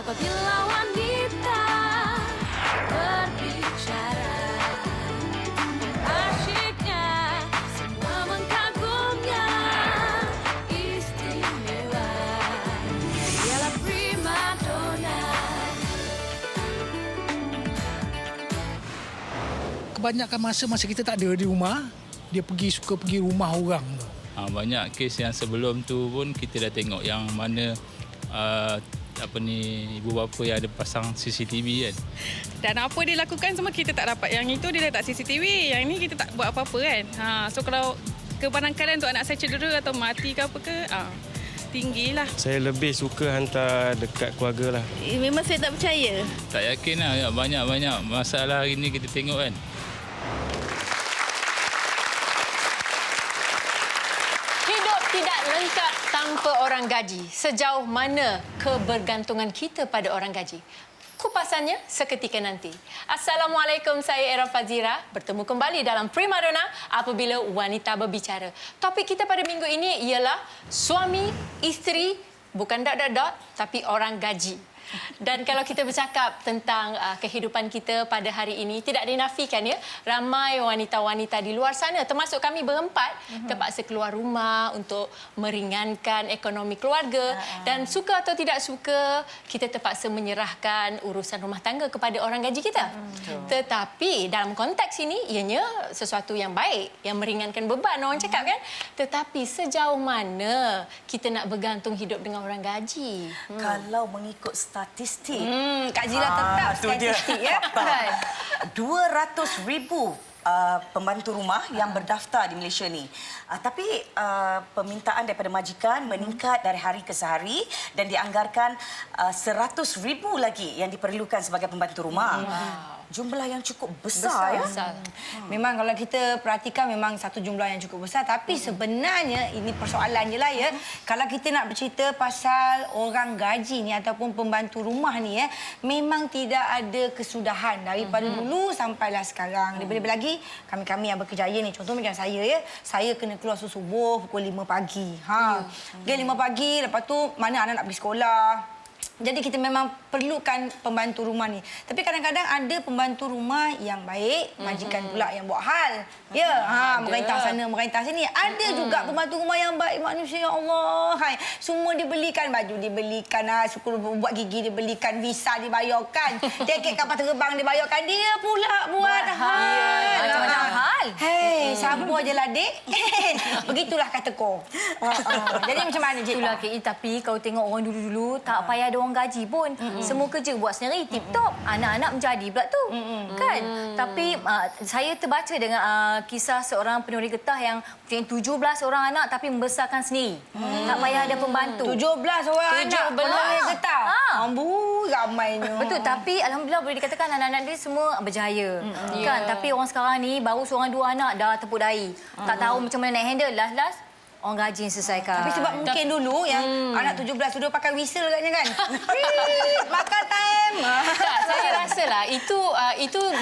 apabila wanita berbicara. Asyiknya semua mengagumnya, istimewa, dialah prima donna. Kebanyakan masa kita tak ada di rumah, dia suka pergi rumah orang tu. Banyak kes yang sebelum tu pun kita dah tengok yang mana ibu bapa yang ada pasang CCTV kan. Dan apa dia lakukan semua kita tak dapat. Yang itu dia letak CCTV, yang ni kita tak buat apa-apa kan. So kalau kebarangkalian untuk anak saya cedera atau mati ke apa ke, tinggilah. Saya lebih suka hantar dekat keluarga lah. Memang saya tak percaya. Tak yakin lah, banyak-banyak masalah hari ni kita tengok kan. Hidup tidak lengkap tanpa orang gaji. Sejauh mana kebergantungan kita pada orang gaji? Kupasannya seketika nanti. Assalamualaikum, saya Era Fazira. Bertemu kembali dalam Prima Donna apabila wanita berbicara. Topik kita pada minggu ini ialah suami, isteri, bukan ... tapi orang gaji. Dan kalau kita bercakap tentang kehidupan kita pada hari ini, tidak dinafikan ya, ramai wanita-wanita di luar sana, termasuk kami berempat, terpaksa keluar rumah untuk meringankan ekonomi keluarga. Dan suka atau tidak suka, kita terpaksa menyerahkan urusan rumah tangga kepada orang gaji kita. Tetapi dalam konteks ini, ianya sesuatu yang baik, yang meringankan beban, orang cakap kan. Tetapi sejauh mana kita nak bergantung hidup dengan orang gaji? Kalau mengikut statistik, Kak Zila tetap statistik ya. 200,000 pembantu rumah yang berdaftar di Malaysia ni. Tapi permintaan daripada majikan meningkat dari hari ke sehari dan dianggarkan 100,000 lagi yang diperlukan sebagai pembantu rumah. Jumlah yang cukup besar. Memang kalau kita perhatikan memang satu jumlah yang cukup besar, tapi sebenarnya ini persoalan je lah ya. Kalau kita nak bercerita pasal orang gaji ni ataupun pembantu rumah ni memang tidak ada kesudahan daripada dulu sampailah sekarang. Lebih-lebih lagi kami-kami yang berkejaya ni, contoh macam saya ya, saya kena keluar subuh pukul 5 pagi. Dia 5 pagi, lepas tu mana anak nak pergi sekolah. Jadi kita memang perlukan pembantu rumah ni. Tapi kadang-kadang ada pembantu rumah yang baik, majikan pula yang buat hal. Ya, merintah sana, merintah sini. Ada juga pembantu rumah yang baik, manusia, ya Allah. Semua dibelikan, baju dibelikan, syukur buat gigi dibelikan, visa dibayarkan, tiket kapal terbang dibayarkan. Dia pula buat hal. Macam-macam hal. Hei, sabar je lah, dek. Begitulah kata kau. Jadi macam mana, Cik? Itulah KI, tapi kalau tengok orang dulu-dulu tak payah ada orang gaji pun. Semua kerja buat sendiri, tip-top. Anak-anak menjadi pula tu. Kan? Tapi saya terbaca dengan kisah seorang penuri getah yang punya 17 orang anak tapi membesarkan sendiri. Tak payah ada pembantu. 17 orang anak penuri getah. Ambu, ramainya. Betul, tapi alhamdulillah boleh dikatakan anak-anak dia semua berjaya. Kan? Tapi orang sekarang ni baru seorang dua anak dah tepuk dahi. Tak tahu macam mana nak handle. Last orang gaji yang selesaikan. Tapi sebab mungkin dulu yang anak 17 sudah pakai whistle katnya kan. Makan time. Tak, saya rasalah itu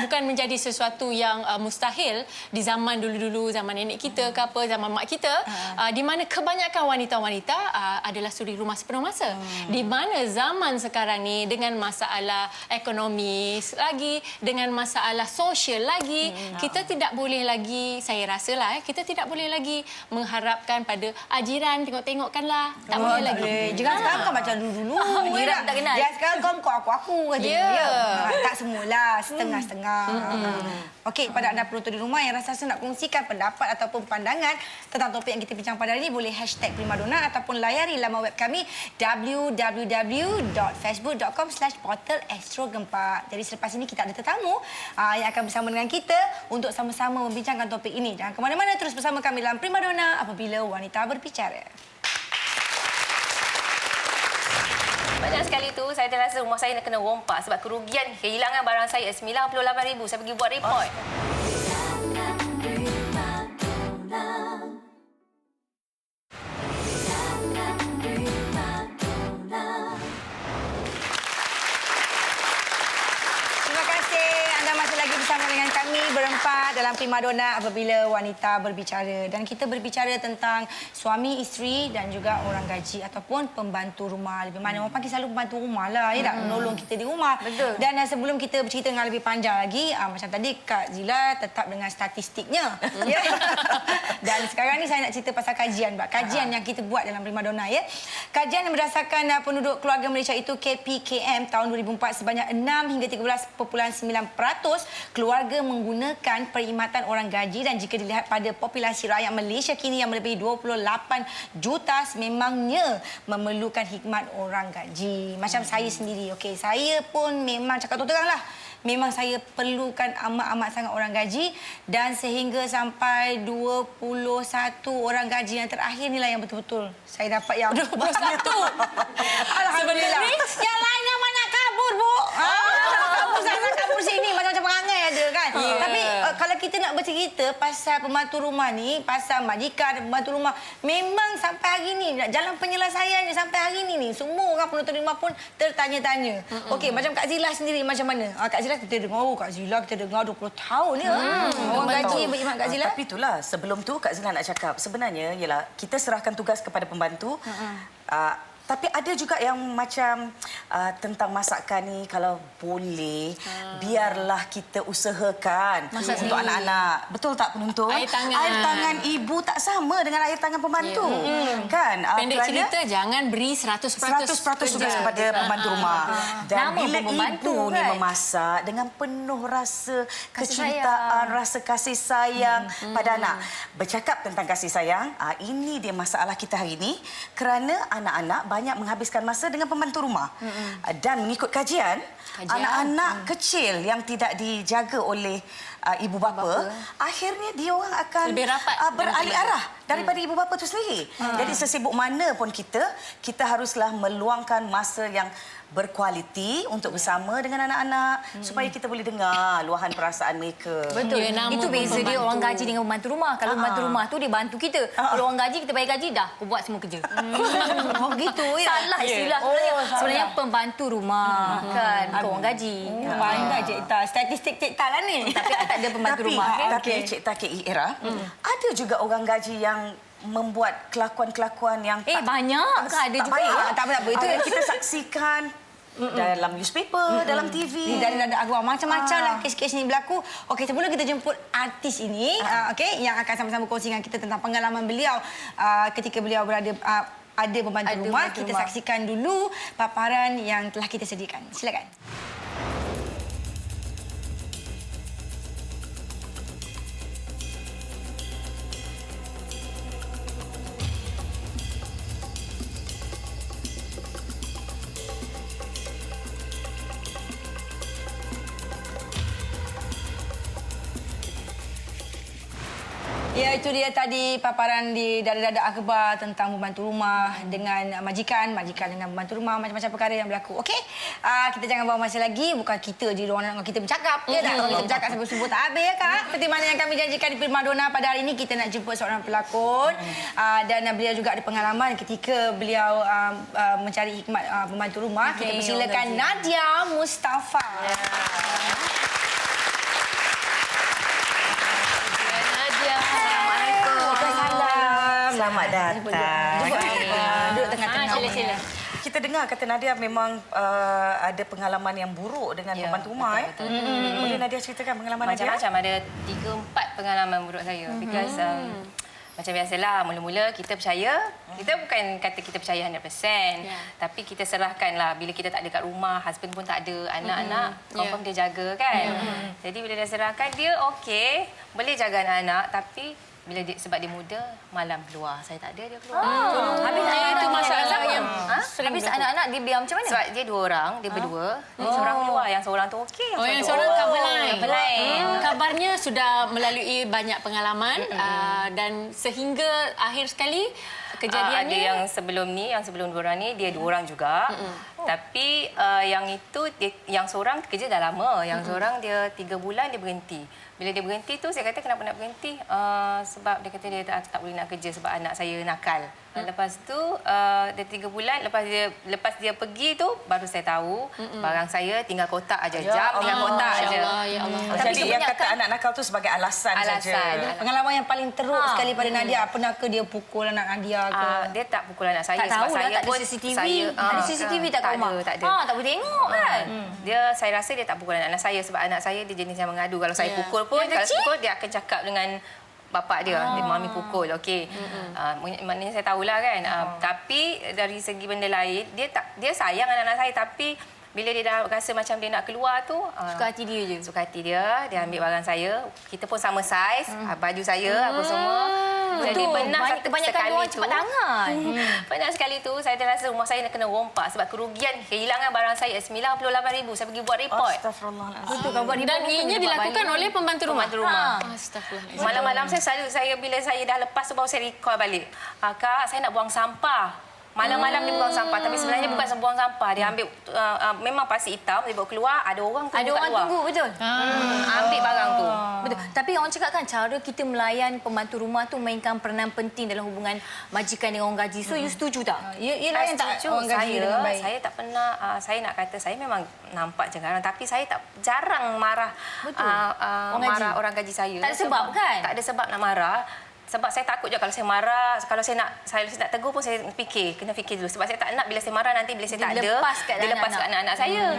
bukan menjadi sesuatu yang mustahil di zaman dulu-dulu, zaman nenek kita ke apa, zaman mak kita, di mana kebanyakan wanita-wanita adalah suri rumah sepenuh masa. Di mana zaman sekarang ni dengan masalah ekonomi lagi, dengan masalah sosial lagi, kita tidak boleh lagi, saya rasalah kita tidak boleh lagi mengharapkan pada ajiran, tengok-tengokkanlah. Tak boleh lagi. Jangan sekarang kan macam dulu-dulu. Ajiran tak kenal. Jangan sekarang kau aku kata. Tak semualah, setengah-setengah. Okey, pada anda penonton di rumah yang rasa nak kongsikan pendapat ataupun pandangan tentang topik yang kita bincang pada hari ini, boleh hashtag Primadonna ataupun layari laman web kami www.facebook.com/portalastro24. Jadi selepas ini kita ada tetamu yang akan bersama dengan kita untuk sama-sama membincangkan topik ini. Jangan ke mana-mana, terus bersama kami dalam Primadonna apabila wanita berbicara. Banyak sekali tu saya terasa rumah saya nak kena rompak sebab kerugian kehilangan barang saya 98,000. Saya pergi buat report. Terima kasih anda masih lagi bersama dengan kami berempat dalam Primadona apabila wanita berbicara. Dan kita berbicara tentang suami, isteri dan juga orang gaji ataupun pembantu rumah. Lebih mana orang panggil selalu pembantu rumah lah. Ya tak? Menolong kita di rumah. Betul. Dan sebelum kita bercerita dengan lebih panjang lagi, macam tadi Kak Zila tetap dengan statistiknya. Ya. Dan sekarang ni saya nak cerita pasal kajian. Kajian yang kita buat dalam Primadona. Ya. Kajian yang berdasarkan penduduk keluarga Malaysia itu KPKM tahun 2004 sebanyak 6 hingga 13.9% keluarga menggunakan perkhidmatan orang gaji, dan jika dilihat pada populasi rakyat Malaysia kini yang melebihi 28 juta memangnya memerlukan khidmat orang gaji. Macam saya sendiri, okey, saya pun memang cakap terang lah, memang saya perlukan amat-amat sangat orang gaji, dan sehingga sampai 21 orang gaji yang terakhir inilah yang betul-betul saya dapat yang 21. Alhamdulillah. Yang lain yang mana kabur, Bu? Kabur sini macam-macam perangai ada kan. Yeah. Tapi kalau kita nak bercerita pasal pembantu rumah ni, pasal majikan dan pembantu rumah, memang sampai hari ni jalan penyelesaiannya sampai hari ni semua orang penonton rumah pun tertanya-tanya. Okey, macam Kak Zila sendiri macam mana? Kak Zila kita dengar, Kak Zila kita dengar 20 tahun ya. Orang gaji berkhidmat Kak Zila. Tapi itulah, sebelum tu Kak Zila nak cakap, sebenarnya ialah kita serahkan tugas kepada pembantu. Tapi ada juga yang macam tentang masakan ni, kalau boleh biarlah kita usahakan untuk anak-anak. Betul tak penonton? Air tangan. Air tangan ibu tak sama dengan air tangan pembantu. Kan? Pendek cerita, jangan beri 100% 100% tugas kepada pembantu rumah. Dan Nama bila pun membantu, ibu ni kan? memasak dengan penuh rasa kecintaan, rasa kasih sayang pada anak. Bercakap tentang kasih sayang, ini dia masalah kita hari ini, kerana anak-anak banyak menghabiskan masa dengan pembantu rumah. Dan mengikut kajian, anak-anak kecil yang tidak dijaga oleh ibu bapa, akhirnya dia orang akan lebih rapat beralih arah daripada ibu bapa itu sendiri. Jadi sesibuk mana pun kita haruslah meluangkan masa yang berkualiti untuk bersama dengan anak-anak supaya kita boleh dengar luahan perasaan mereka. Betul. Itu beza dia orang gaji dengan pembantu rumah. Kalau pembantu rumah tu dia bantu kita. Kalau orang gaji kita bayar gaji dah, aku buat semua kerja. Oh gitu ya. Salah istilah sebenarnya pembantu rumah kan, bukan orang gaji. Pandai Cik Ta, statistik Cik Ta lah ni. Tapi tak ada pembantu rumah. Tapi Cik Ta, Kak Ira, ada juga orang gaji yang membuat kelakuan-kelakuan yang banyak kan ada juga. Tak apa itu kita saksikan dalam newspaper, dalam TV. Dan ada akhbar macam-macam lah kes-kes ni berlaku. Okey, sebelum kita jemput artis ini, okey, yang akan sama-sama kongsi dengan kita tentang pengalaman beliau ketika beliau berada ada pembantu rumah, kita saksikan dulu paparan yang telah kita sediakan. Silakan. Ya, itu dia tadi paparan di dada-dada akhbar tentang pembantu rumah dengan majikan dengan pembantu rumah, macam-macam perkara yang berlaku. Okey, kita jangan bawa masa lagi. Bukan kita je orang nak kita bercakap. Ya tak? Kalau kita bercakap sampai subuh tak habis ya Kak. Seperti mana yang kami janjikan di Primadona pada hari ini, kita nak jemput seorang pelakon. Dan beliau juga ada pengalaman ketika beliau mencari hikmat pembantu rumah. Kita persilakan Nadia Mustafa. Selamat datang. Duduk tengah-tengah. Sila-sila. Kita dengar kata Nadia memang ada pengalaman yang buruk dengan pembantu rumah. Boleh Nadia ceritakan pengalaman Nadia? Macam-macam, ada 3-4 pengalaman buruk saya. Because macam biasalah, mula-mula kita percaya. Kita bukan kata kita percaya 100%. Tapi kita serahkanlah. Bila kita tak ada kat rumah, husband pun tak ada, anak-anak confirm dia jaga kan. Jadi bila dia serahkan, dia okey, boleh jaga anak-anak, tapi bila dia, sebab dia muda, malam keluar. Saya tak ada, dia keluar. Habis itu masalah yang habis anak-anak dia biar macam mana? Sebab dia 2 orang, dia berdua. Seorang keluar, yang seorang tu okey. yang seorang cover line. Kabarnya sudah melalui banyak pengalaman dan sehingga akhir sekali kejadiannya ada yang sebelum ni, yang sebelum 2 orang ni, dia 2 orang juga. Tapi yang itu, yang seorang kerja dah lama. Yang seorang dia 3 bulan dia berhenti. Bila dia berhenti tu, saya kata kenapa nak berhenti? Sebab dia kata dia tak boleh nak kerja sebab anak saya nakal. Lepas tu dia 3 bulan lepas dia pergi tu baru saya tahu barang saya tinggal kotak aja. Jam tinggal kotak aja. Ya Allah. Jadi yang kata anak nakal tu sebagai alasan saja. Pengalaman yang paling teruk sekali pada Nadia, pernah ke dia pukul anak Nadia ke? Dia tak pukul anak saya Tak sebab tahu lah, saya tak ada pun CCTV. Ada CCTV tak kat rumah? Tak ada. Tak boleh tengok kan? Saya rasa dia tak pukul anak saya sebab anak saya dia jenis yang mengadu. Kalau saya pukul pun, Yang kalau kecil? pukul dia akan cakap dengan bapak dia, dia mami pukul, okey. Maknanya saya tahulah kan. Tapi dari segi benda lain, dia sayang anak-anak saya tapi bila dia dah rasa macam dia nak keluar tu, Suka hati dia je. suka hati dia ambil barang saya. Kita pun sama saiz, baju saya apa semua. Jadi pernah kebanyakan sekali orang tu cepat tangan. pernah sekali tu saya dah rasa rumah saya nak kena rompak sebab kerugian kehilangan barang saya 98,000. Saya pergi buat report. Astagfirullahalazim. Betul kan buat Dan ianya dilakukan oleh pembantu rumah. Astagfirullahaladzim. Malam-malam saya bila saya dah lepas tu baru saya recall balik. Kak, saya nak buang sampah. Malam-malam dia buang sampah tapi sebenarnya bukan buang sampah. Dia ambil memang plastik hitam dia bawa keluar, ada orang tunggu Ada kat orang luar. tunggu, betul? Ambil barang tu. Betul. Tapi orang cakap kan cara kita melayan pembantu rumah tu mainkan peranan penting dalam hubungan majikan dengan orang gaji. So, you setuju tak? You layan tak Setuju. orang gaji dengan baik? Saya tak pernah, saya nak kata saya memang nampak jarang tapi saya tak jarang marah orang gaji saya. Tak ada sebab kan? Tak ada sebab nak marah. Sebab saya takut je kalau saya marah, kalau saya nak tegur pun saya kena fikir dulu. Sebab saya tak nak bila saya marah nanti bila saya tak ada, dia lepas kat anak-anak saya.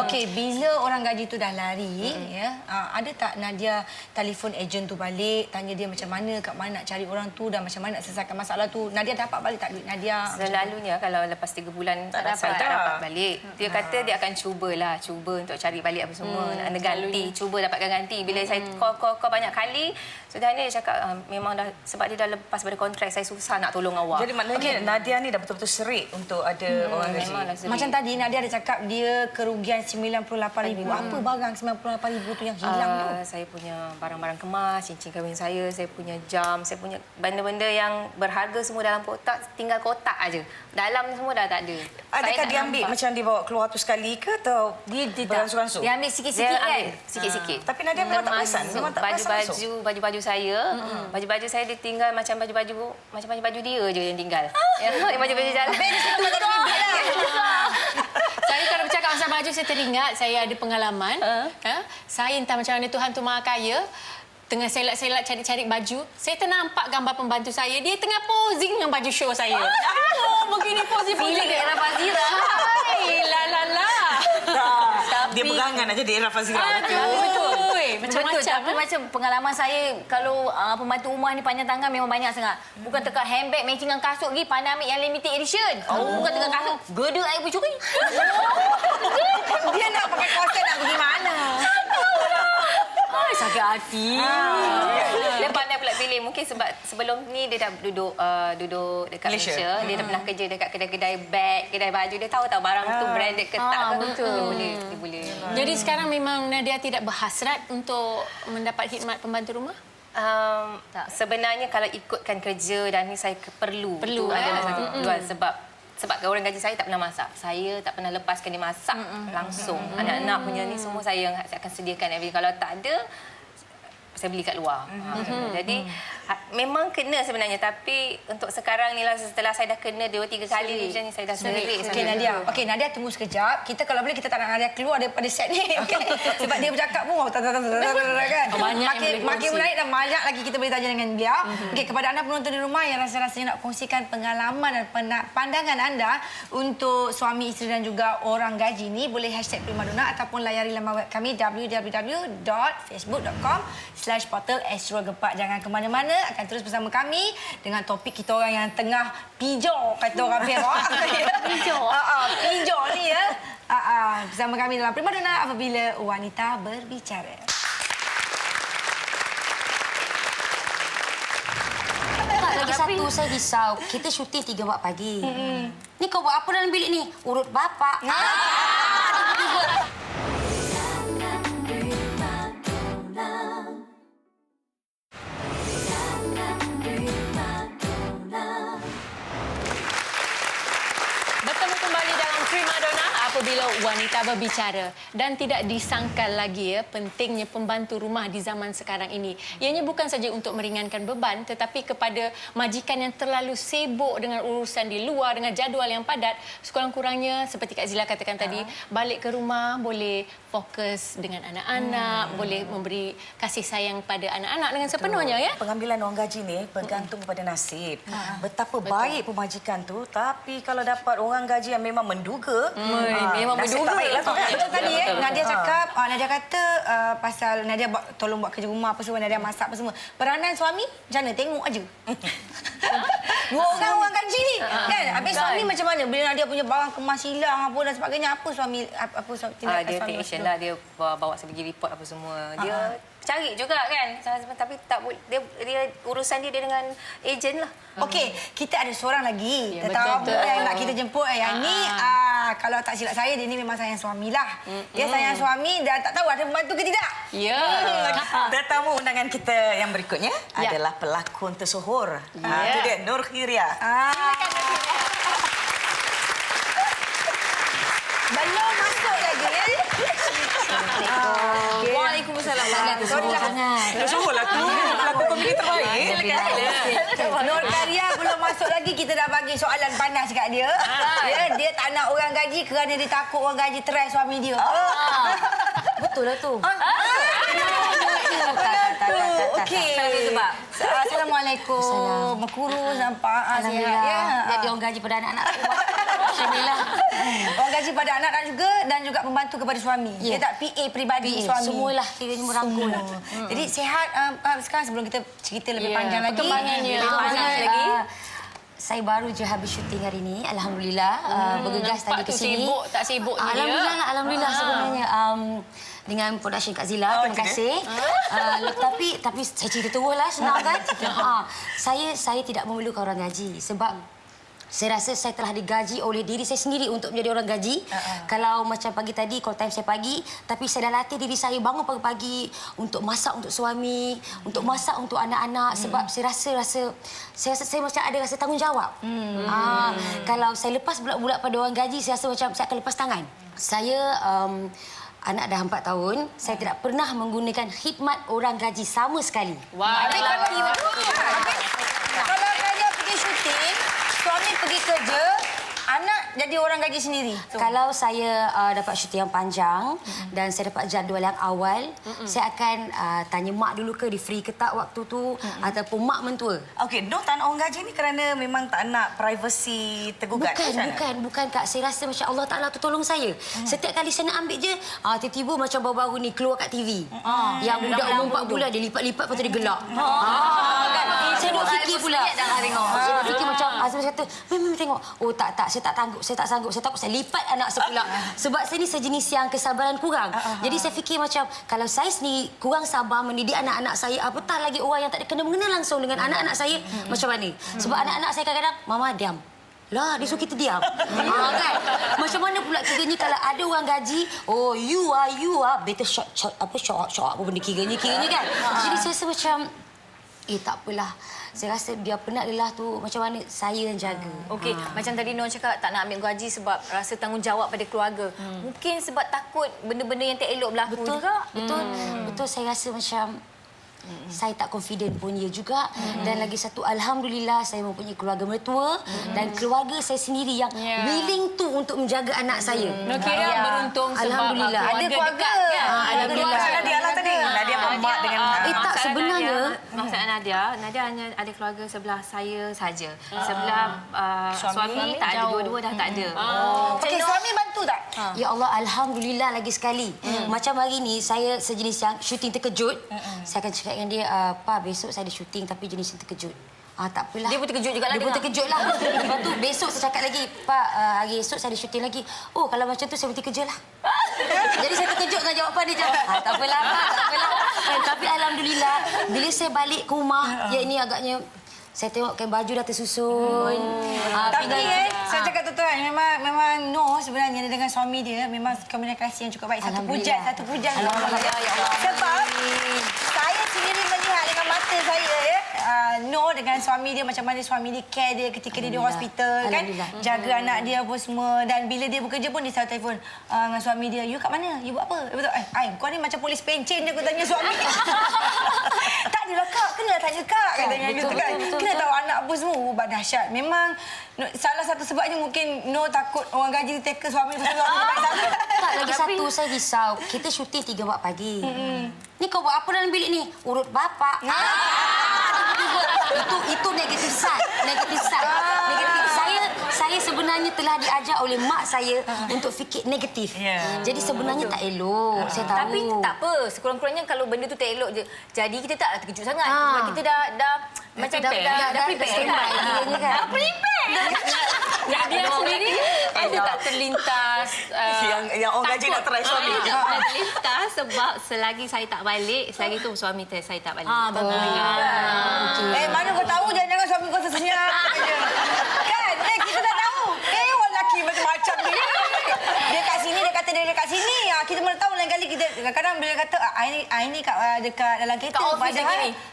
Okey, bila orang gaji tu dah lari, ya, ada tak Nadia telefon ejen tu balik, tanya dia macam mana, kat mana nak cari orang tu dan macam mana nak selesaikan masalah tu? Nadia dapat balik tak duit Nadia? Selalunya kalau lepas 3 bulan saya tak dapat balik. Dia kata dia akan cuba untuk cari balik apa semua. Nak ganti, cuba dapatkan ganti. Bila saya call banyak kali, sudahnya dia cakap memang dah sebab dia dah lepas pada kontrak saya susah nak tolong awak. Jadi maknanya Nadia ni dah betul-betul serik untuk ada orang gaji. Memanglah serik. Macam tadi Nadia ada cakap dia kerugian 98,000. Apa barang 98,000 tu yang hilang tu? Saya punya barang-barang kemas, cincin kahwin saya punya jam, saya punya benda-benda yang berharga semua dalam kotak, tinggal kotak aja. Dalam ni semua dah tak ada. Adakah dia ambil macam dia bawa keluar tu sekali ke atau Dia beransur-ansur? Dia ambil sikit-sikit kan? Sikit-sikit. Tapi Nadia memang tak perasan. Memang tak perasan masuk. Baju-baju saya, baju-baju saya dia tinggal macam baju dia je yang tinggal. Yang baju-baju jalan. Saya kalau bercakap pasal baju, saya teringat saya ada pengalaman. Saya entah macam mana Tuhan tu Maha Kaya. Tengah selak-selak cari-cari baju, saya ternampak gambar pembantu saya. Dia tengah posing dengan baju show saya. Begini posing Feeling era Fazira. Dia pegangan aja di era Fazira. Betul. Macam-macam. Tapi macam pengalaman saya, kalau pembantu rumah ni panjang tangan memang banyak sangat. Bukan tekan handbag, matching dengan kasut lagi, pandai ambil yang limited edition. Bukan tekan kasut, gedek air pencuri. Dia nak pakai korset nak pergi mana? Sakit hati. Dia pandai pula pilih. Mungkin sebab sebelum ni dia dah duduk dekat Malaysia. Dia dah pernah kerja dekat kedai-kedai beg, kedai baju. Dia tahu barang tu branded ke tak ke. Betul. Dia boleh. Jadi sekarang memang Nadia tidak berhasrat untuk mendapat khidmat pembantu rumah? Sebenarnya kalau ikutkan kerja dan ni saya perlu. Itu adalah satu keperluan sebab orang gaji saya tak pernah masak. Saya tak pernah lepaskan dia masak langsung. Anak-anak punya ni semua saya akan sediakan everything. Kalau tak ada, saya beli kat luar. Jadi memang kena sebenarnya, tapi untuk sekarang ni lah setelah saya dah kena 2-3 kali macam ni saya dah serik. Okey Nadia. Okey Nadia, tunggu sekejap. Kita kalau boleh kita tak nak Nadia keluar daripada set ni. Okey. Sebab dia bercakap pun kan. Makin menarik dan banyak lagi kita boleh tanya dengan beliau. Okey, kepada anda penonton di rumah yang rasa-rasanya nak kongsikan pengalaman dan pandangan anda untuk suami, isteri dan juga orang gaji ni, boleh hashtag Primadona ataupun layari laman web kami www.facebook.com/portal Astro Gepak. Jangan ke mana-mana, akan terus bersama kami dengan topik kita orang yang tengah pijau, kata orang Perak. Pijau ni ya. Bersama kami dalam Primadona apabila wanita berbicara. Lagi satu saya risau. Kita syuting 3 waktu pagi. Ni kau buat apa dalam bilik ni? Urut bapak. Bertemu kembali dalam Primadona apabila bila wanita berbicara dan tidak disangkal lagi pentingnya pembantu rumah di zaman sekarang ini. Ianya bukan saja untuk meringankan beban tetapi kepada majikan yang terlalu sibuk dengan urusan di luar dengan jadual yang padat, sekurang-kurangnya seperti Kak Zila katakan tadi, balik ke rumah boleh fokus dengan anak-anak, boleh memberi kasih sayang pada anak-anak dengan sepenuhnya ya. Pengambilan wang gaji ni bergantung pada nasib. Betapa baik pemajikan tu, tapi kalau dapat orang gaji yang memang menduga, memang nasib menduga. tak baiklah tu kan. Betul tadi Nadia cakap, Nadia kata pasal Nadia tolong buat kerja rumah apa semua, Nadia masak apa semua. Peranan suami macam mana? Tengok aja. Dua orang gaji ni kan. Habis suami macam mana bila Nadia punya barang kemas hilang apa dan sebagainya, apa suami tindakan Dia suami? take action lah, dia bawa pergi report apa semua. Dia cari juga kan, tapi tak boleh, dia urusan dia dengan ejen lah. Okey, kita ada seorang lagi Ya, tetamu betul. yang nak kita jemput. Yang ni kalau tak silap saya, dia ni memang sayang suami lah. Dia sayang suami dan tak tahu ada pembantu ke tidak. Ya. Tetamu undangan kita yang berikutnya adalah pelakon tersohor. Itu dia, Nur Khairia. Belum masuk lagi ya. Waalaikumsalam. Sangat. Tersohor lah tu. Pelakon komedi terbaik. Nur Khairia belum masuk lagi, kita dah bagi soalan panas kat dia. Dia tak nak orang gaji kerana dia takut orang gaji terai suami dia. Betul lah tu. Okey. Assalamualaikum. Kurus nampak. Alhamdulillah. Dia orang gaji pada anak-anak. Alhamdulillah. Orang gaji pada anak-anak juga dan juga membantu kepada suami. Dia tak PA peribadi suami. Semualah kiranya merangkul. Jadi sihat sekarang sebelum kita cerita lebih panjang lagi. Perkembangannya. Saya baru je habis syuting hari ini. Alhamdulillah. Bergegas tadi ke sini. Sibuk tak sibuk ni Alhamdulillah sebenarnya. Dengan production Kak Zila, terima kasih. Tapi saya cerita terus lah, senang kan? Saya tidak memerlukan orang gaji sebab saya rasa saya telah digaji oleh diri saya sendiri untuk menjadi orang gaji. Kalau macam pagi tadi, call time saya pagi, tapi saya dah latih diri saya bangun pagi-pagi untuk masak untuk suami, untuk masak untuk anak-anak sebab saya rasa saya macam ada rasa tanggungjawab. Kalau saya lepas bulat-bulat pada orang gaji, saya rasa macam saya akan lepas tangan. Saya anak dah 4 tahun, saya tidak pernah menggunakan khidmat orang gaji sama sekali. Wah, Kalau Nadia pergi syuting, suami pergi kerja, anak jadi orang gaji sendiri. Kalau saya dapat syuting yang panjang dan saya dapat jadual yang awal, saya akan tanya mak dulu ke di free ke tak waktu tu ataupun mak mentua. Okey, Nur tak nak orang gaji ni kerana memang tak nak privacy tergugat. Bukan Kak. Saya rasa macam Allah Ta'ala tu tolong saya. Setiap kali saya nak ambil je, tiba-tiba macam baru-baru ni keluar kat TV. Yang budak umur 4 bulan dia lipat-lipat lepas tu dia gelak. Saya duk fikir pula. Saya duk fikir macam Azmi kata, "Mem tengok." Oh tak, saya tak sanggup. Saya takut saya lipat anak saya pula. Sebab saya ni sejenis yang kesabaran kurang. Jadi saya fikir macam kalau saya sendiri kurang sabar mendidik anak-anak saya, apatah lagi orang yang tak kena mengenal langsung dengan anak-anak saya, macam mana? Sebab anak-anak saya kadang-kadang, "Mama diam." Lah, dia suruh kita diam. Kan? Macam mana pula kiranya kalau ada orang gaji, "Oh, you are better shot apa benda kiranya kan?" Jadi saya rasa macam tak apalah. Saya rasa biar penat lelah tu macam mana saya yang jaga. Okey, macam tadi Nur cakap tak nak ambil gaji sebab rasa tanggungjawab pada keluarga. Mungkin sebab takut benda-benda yang tak elok berlaku juga. Betul, saya rasa macam saya tak confident pun dia juga. Dan lagi satu, alhamdulillah saya mempunyai keluarga mertua dan keluarga saya sendiri yang willing tu untuk menjaga anak saya. Nur Khairia beruntung sebab alhamdulillah ada keluarga kan? Alhamdulillah. Nadia lah tadi. Nadia bermak dengan tak sebenarnya Maksud Nadia hanya ada keluarga sebelah saya saja. Sebelah suami tak ada, dua-dua dah tak ada. Okey, suami bantu tak? Ya Allah, alhamdulillah lagi sekali. Macam hari ni saya sejenis yang syuting terkejut. Saya akan cakap dengan dia, "Pa, besok saya ada syuting tapi jenis yang terkejut." Tak apalah. Dia pun terkejut juga lah. Dia pun terkejut lah. Lepas tu besok saya cakap lagi, "Pak, hari esok saya ada syuting lagi." "Oh, kalau macam tu saya berhenti kerja lah." Jadi saya terkejut dengan jawapan dia. Tak apalah, Pak, tak apalah. Tapi alhamdulillah, bila saya balik ke rumah, ini agaknya saya tengok kain baju dah tersusun. Tapi saya cakap tuan-tuan, memang Noh sebenarnya dengan suami dia memang komunikasi yang cukup baik. Satu pujian. Alhamdulillah, ya Allah. Sebab saya sendiri melihat dengan mata saya Noh dengan suami dia, macam mana suami dia care dia ketika dia di hospital kan, jaga anak dia apa semua. Dan bila dia bekerja pun dia selalu telefon dengan suami dia, you kat mana? You buat apa? Betul. Kau ni macam polis pencen je, aku tanya suami. Tak adalah kak, kena tanya kak katanya gitu kan. Kena tahu anak apa semua. Ubah dahsyat. Memang salah satu sebabnya mungkin Noh takut orang gaji tackle suami pasal suami tak sama. Tak, lagi satu saya risau. Kita syuting 3 waktu pagi. Ni kau buat apa dalam bilik ni? Urut bapak. Itu negatif side. Negatif side. Negatif. Saya sebenarnya telah diajar oleh mak saya untuk fikir negatif. Jadi sebenarnya tak elok. Saya tahu. Tapi tak apa. Sekurang-kurangnya kalau benda tu tak elok je. Jadi kita taklah terkejut sangat. Sebab kita dah macam dah prepare kan. Dah prepare. Dia sendiri ada tak terlintas Yang orang gaji nak try suami. terlintas sebab selagi saya tak balik, selagi tu suami saya tak balik. Mana kau tahu jangan suami kau sesenyap. Kan? Kita tak tahu. Orang lelaki macam-macam dia. Dia kat sini, dia kata dia dekat sini. Kita mana tahu lain kali kita kadang-kadang bila kata ini dekat dalam kereta.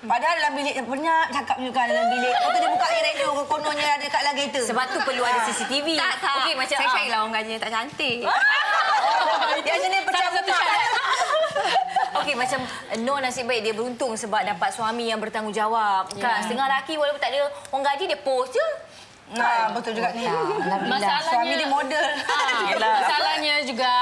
Padahal dalam bilik banyak cakap juga dalam bilik. Lepas tu dia buka radio kononnya ada dekat dalam kereta. Sebab tu perlu ada CCTV. Tak. Okey, macam saya carilah orang gajinya tak cantik. Dia jenis pecah satu syarat. Okey, macam Noh nasib baik dia beruntung sebab dapat suami yang bertanggungjawab. Kan, setengah lelaki walaupun tak ada orang gaji dia post je. Betul juga ni. Masalahnya Suami dia model. Masalahnya juga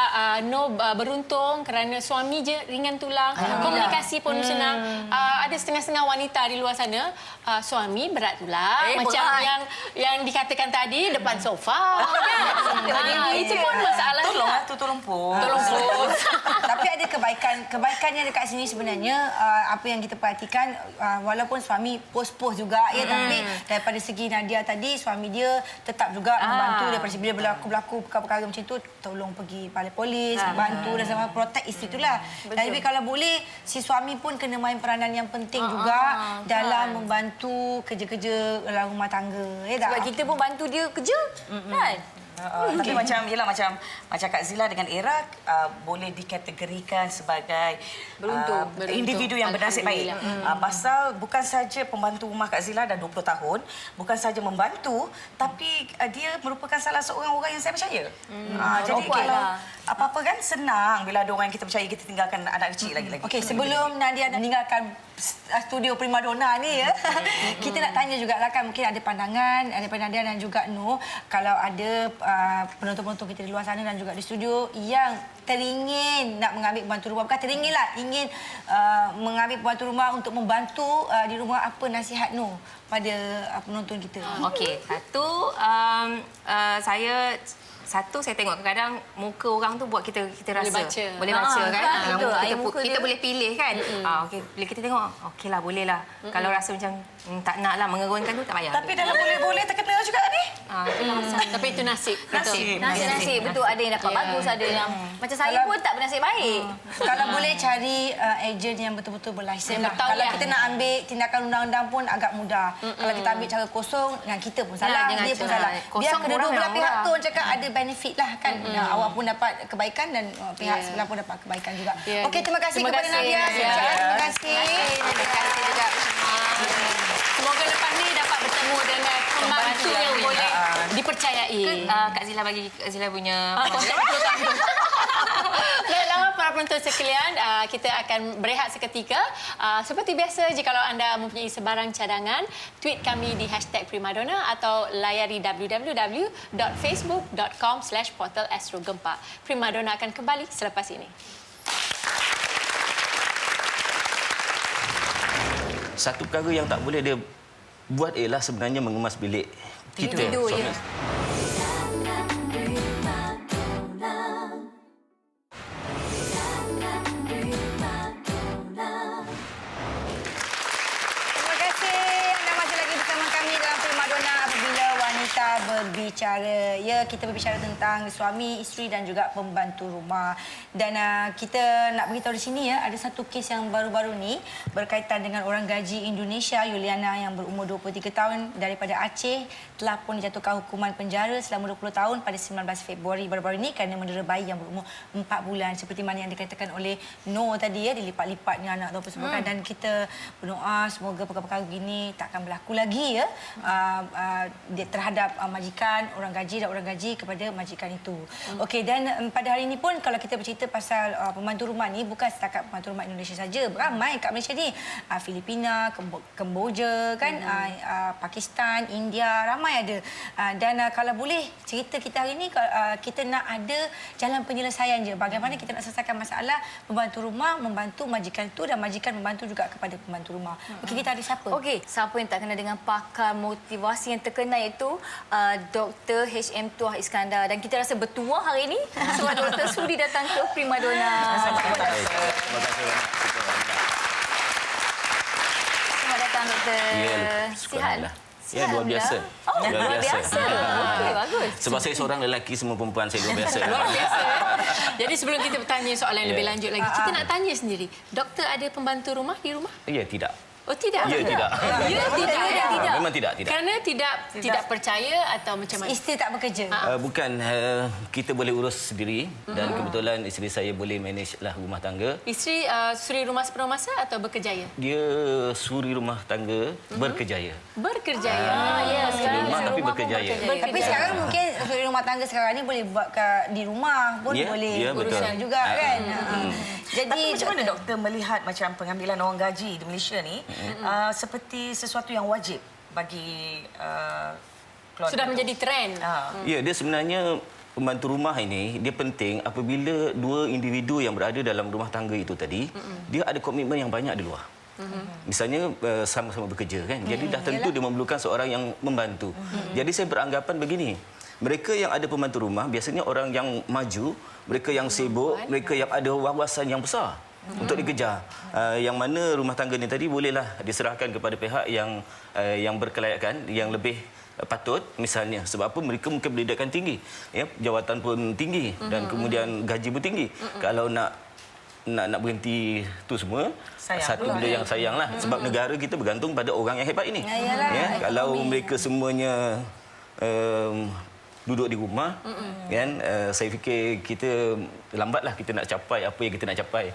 Noh beruntung kerana suami je ringan tulang. Komunikasi pun senang. Ada setengah-setengah wanita di luar sana suami berat tulang. Macam yang dikatakan tadi depan sofa. Itu pun masalah. Tolong pun. Tapi ada kebaikannya dekat sini sebenarnya. Apa yang kita perhatikan walaupun suami post-post juga tapi daripada segi Nadia tadi suami dia tetap juga membantu daripada bila berlaku perkara-perkara macam tu, tolong pergi pada polis, bantu dan sama protect isteri itulah. Tapi kalau boleh si suami pun kena main peranan yang penting juga dalam membantu kerja-kerja dalam rumah tangga. Sebab kita pun bantu dia kerja kan. Tapi macam Kak Zila dengan Era boleh dikategorikan sebagai beruntung. Individu yang bernasib baik. Pasal bukan saja pembantu rumah Kak Zila dah 20 tahun, bukan saja membantu, tapi dia merupakan salah seorang orang yang saya percaya. Jadi kalau apa-apa kan senang bila ada orang yang kita percaya, kita tinggalkan anak kecil lagi-lagi. Okey, sebelum Nadia meninggalkan studio Primadona ni kita nak tanya jugalah kan, mungkin ada pandangan daripada Nadia dan juga Noh, kalau ada penonton-penonton kita di luar sana dan juga di studio yang teringin nak mengambil pembantu rumah, bukan teringinlah, ingin mengambil pembantu rumah untuk membantu di rumah, apa nasihat Noh pada penonton kita? Okey, saya tengok kadang-kadang muka orang tu buat kita rasa boleh baca kan. Kita boleh pilih kan. Okey, bila kita tengok okeylah bolehlah. Kalau rasa macam tak naklah mengerunkan tu tak payah. Tapi dalam boleh terkena juga ni. Tapi itu nasib. Nasib betul, ada yang dapat bagus, ada yang macam saya pun tak bernasib baik. Kalau boleh cari ejen yang betul-betul berlesen lah. Kalau kita nak ambil tindakan undang-undang pun agak mudah. Kalau kita ambil cara kosong, dengan kita pun salah, dia pun salah. Biar kedua-dua belah pihak tu orang cakap ada benefit lah kan. Awak pun dapat kebaikan dan pihak sebelah pun dapat kebaikan juga. Okey, terima kasih kepada Nadia. Terima kasih. Semoga lepas ni dapat bertemu dengan pembantu yang boleh dipercayai. Kak Zila bagi Kak Zila punya Baiklah para penonton sekalian, kita akan berehat seketika. Seperti biasa, jika anda mempunyai sebarang cadangan, tweet kami di #Primadona atau layari www.facebook.com/portal-astro-gempa. Primadona akan kembali selepas ini. Satu perkara yang tak boleh dia buat ialah sebenarnya mengemas bilik kita. bicara. Ya, kita berbicara tentang suami, isteri dan juga pembantu rumah. Dan kita nak beritahu di sini ya, ada satu kes yang baru-baru ni berkaitan dengan orang gaji Indonesia, Yuliana yang berumur 23 tahun daripada Aceh telah pun dijatuhkan hukuman penjara selama 20 tahun pada 19 Februari baru-baru ini kerana mendera bayi yang berumur 4 bulan. Seperti mana yang dikatakan oleh Noor tadi ya, dilipat-lipatnya anak atau apa sebagainya. Dan kita berdoa semoga perkara-perkara begini tak akan berlaku lagi ya terhadap majikan, orang gaji dan orang gaji kepada majikan itu. Okey, dan pada hari ini pun kalau kita bercerita pasal pembantu rumah ni, bukan setakat pembantu rumah Indonesia saja, ramai kat Malaysia ni, Filipina, Kemboja kan, Pakistan, India, ramai ada. Dan kalau boleh cerita kita hari ni, kita nak ada jalan penyelesaian je, bagaimana kita nak selesaikan masalah pembantu rumah membantu majikan itu dan majikan membantu juga kepada pembantu rumah. Okey, kita ada siapa? Okey, siapa yang tak kenal dengan pakar motivasi yang terkenal itu Dr. HM Tuah Iskandar, dan kita rasa bertuah hari ini sebab Dr. Sudi datang ke Primadona. Terima kasih banyak. Selamat datang Dr. Ya, Sihat? Ya, luar biasa. Oh, luar biasa. Okey, bagus. Sebab saya seorang lelaki, semua perempuan saya luar biasa. Luar biasa. Jadi sebelum kita bertanya soalan yang lebih lanjut lagi, kita nak tanya sendiri. Doktor ada pembantu rumah di rumah? Ya, tidak. Oh, tidak? Ya, tidak. Ya, tidak. Memang tidak. Kerana tidak percaya atau macam mana? Isteri tak bekerja? Bukan. Kita boleh urus sendiri dan kebetulan isteri saya boleh manage lah rumah tangga. Isteri suri rumah sepenuh masa atau berkejaya? Dia suri rumah tangga berkejaya. Berkejaya. Ya, sekarang rumah tapi berkejaya. Tapi sekarang mungkin suri rumah tangga sekarang ni boleh buat di rumah pun boleh urusan juga kan. Jadi tapi macam mana doktor melihat macam pengambilan orang gaji di Malaysia ni seperti sesuatu yang wajib bagi keluarga? Sudah menjadi trend. Ya, dia sebenarnya pembantu rumah ini dia penting apabila dua individu yang berada dalam rumah tangga itu tadi dia ada komitmen yang banyak di luar. Misalnya sama-sama bekerja kan. Jadi dah tentu dia memerlukan seorang yang membantu. Jadi saya beranggapan begini. Mereka yang ada pembantu rumah biasanya orang yang maju, mereka yang sibuk, mereka yang ada wawasan yang besar untuk dikejar. Yang mana rumah tangga ni tadi bolehlah diserahkan kepada pihak yang berkelayakan, yang lebih patut misalnya. Sebab apa? Mereka mungkin pendidikan tinggi, ya, jawatan pun tinggi dan kemudian gaji pun tinggi. Kalau nak berhenti tu semua, satu benda yang sayanglah sebab negara kita bergantung pada orang yang hebat ini. Ya, kalau mereka semuanya duduk di rumah, kan, saya fikir kita lambatlah kita nak capai apa yang kita nak capai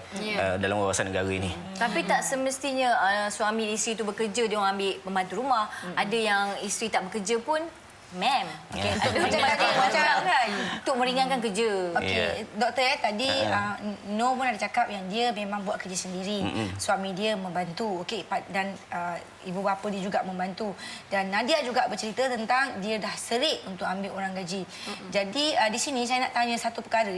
dalam wawasan negara ini. Tapi tak semestinya suami isteri itu bekerja dia orang ambil pembantu rumah. Ada yang isteri tak bekerja pun ma'am. Untuk meringankan kerja. Okey, doktor tadi Noor pun ada cakap yang dia memang buat kerja sendiri. Suami dia membantu. Okey, dan ibu bapa dia juga membantu. Dan Nadia juga bercerita tentang dia dah serik untuk ambil orang gaji. Jadi di sini saya nak tanya satu perkara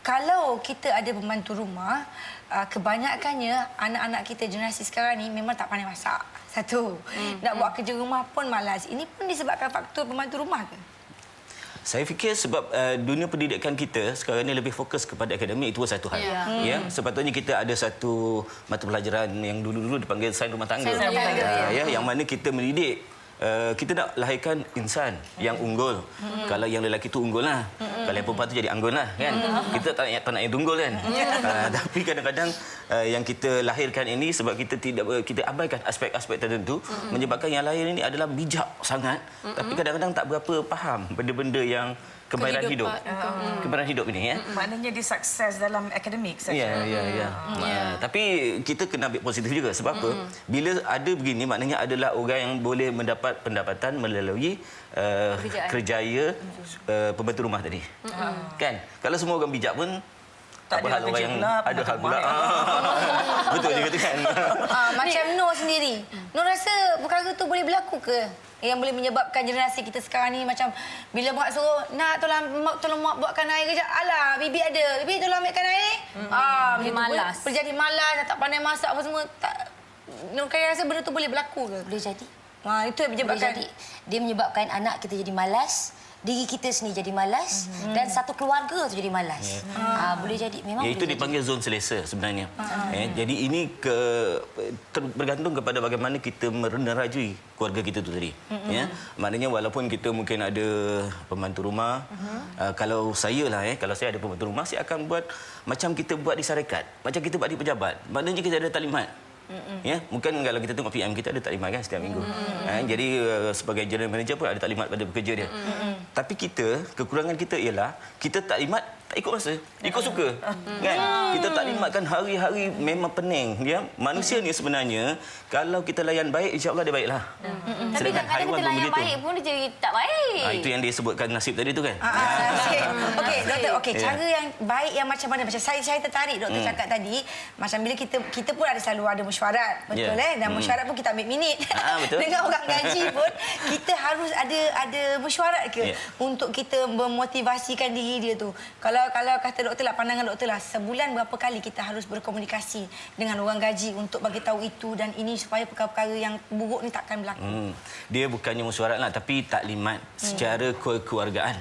Kalau kita ada pembantu rumah, kebanyakannya anak-anak kita generasi sekarang ni memang tak pandai masak. Satu. Nak buat kerja rumah pun malas. Ini pun disebabkan faktor pembantu rumah ke? Saya fikir sebab dunia pendidikan kita sekarang ni lebih fokus kepada akademik, itu satu hal. Ya, sepatutnya kita ada satu mata pelajaran yang dulu-dulu dipanggil sains rumah tangga. Ya, yang mana kita mendidik kita nak lahirkan insan yang unggul. Kalau yang lelaki tu unggul lah. Kalau yang perempuan tu jadi anggun lah kan. Kita tak nak yang tunggul kan. Tapi kadang-kadang yang kita lahirkan ini sebab kita abaikan aspek-aspek tertentu menyebabkan yang lahir ini adalah bijak sangat tapi kadang-kadang tak berapa faham benda-benda yang kebayaran hidup. Kebayaran hidup ini Maknanya dia sukses dalam akademik saja. Ya. Tapi kita kena ambil positif juga sebab apa? Bila ada begini maknanya adalah orang yang boleh mendapat pendapatan melalui kerjaya pembantu rumah tadi. Kan? Kalau semua orang bijak pun tak ada hal orang yang ada hal pula. Betul juga tu kan. Macam Noor sendiri. Noor rasa perkara tu boleh berlaku ke? Yang boleh menyebabkan generasi kita sekarang ni macam bila mak suruh nak tolong mak buatkan air kejap. Alah, bibi ada. Bibi tolong ambilkan air. Dia malas. Jadi malas, tak pandai masak apa semua. Noor rasa benda tu boleh berlaku ke? Boleh jadi. Itu yang menyebabkan dia menyebabkan anak kita jadi malas diri kita sendiri jadi malas dan satu keluarga tu jadi malas. Boleh jadi memang Itu dipanggil zon selesa sebenarnya. Jadi ini bergantung kepada bagaimana kita menerajui keluarga kita tu tadi. Maknanya walaupun kita mungkin ada pembantu rumah, kalau saya kalau saya ada pembantu rumah, saya akan buat macam kita buat di syarikat, macam kita buat di pejabat. Maknanya kita ada taklimat. Mungkin kalau kita tengok PM kita ada taklimat kan setiap minggu. Jadi sebagai general manager pun ada taklimat pada pekerja dia. Tapi kita, kekurangan kita ialah kita taklimat tak ikut masa, ikut suka. Kan? Kita taklimatkan hari-hari memang pening. Manusia ni sebenarnya kalau kita layan baik, insya-Allah dia baiklah. Tapi kadang-kadang kita layan baik pun dia jadi tak baik. Itu yang dia sebutkan nasib tadi tu kan. Okey, doktor. Okey, cara yang baik yang macam mana? Macam saya tertarik doktor cakap tadi, macam bila kita pun ada selalu ada mesyuarat, betul dan mesyuarat pun kita ambil minit. Dengan orang gaji pun kita harus ada mesyuarat ke untuk kita memotivasikan diri dia tu. Kalau kata doktor lah, pandangan doktor lah, sebulan berapa kali kita harus berkomunikasi dengan orang gaji untuk bagi tahu itu dan ini supaya perkara-perkara yang buruk ni takkan berlaku. Dia bukannya mesyuarat lah, tapi taklimat secara kekeluargaan.